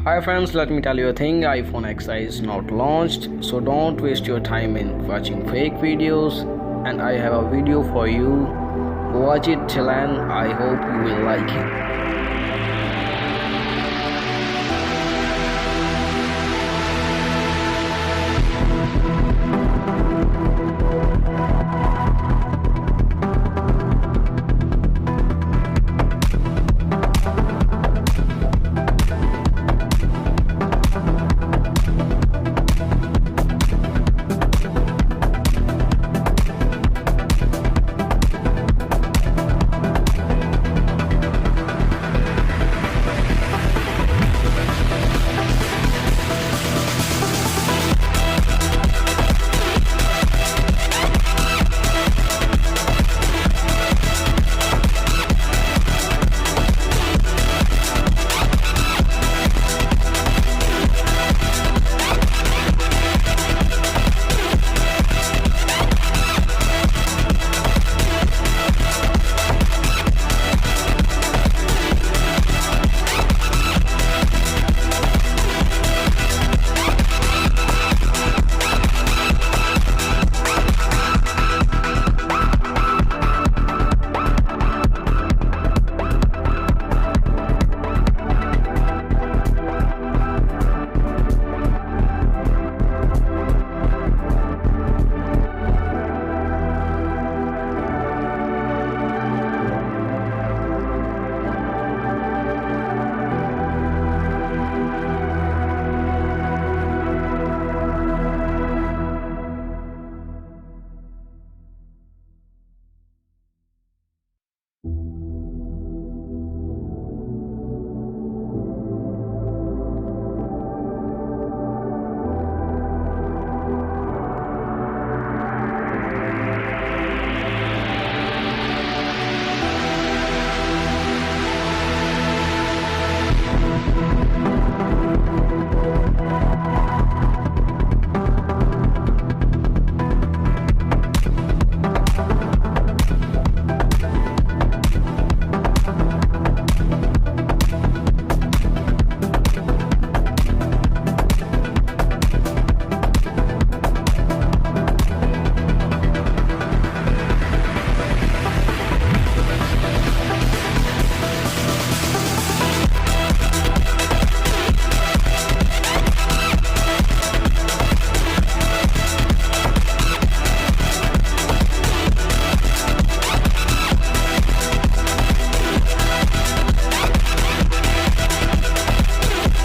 Hi friends, let me tell you a thing. iPhone XI is not launched, so don't waste your time in watching fake videos. And I have a video for you. Watch it till end. I hope you will like it.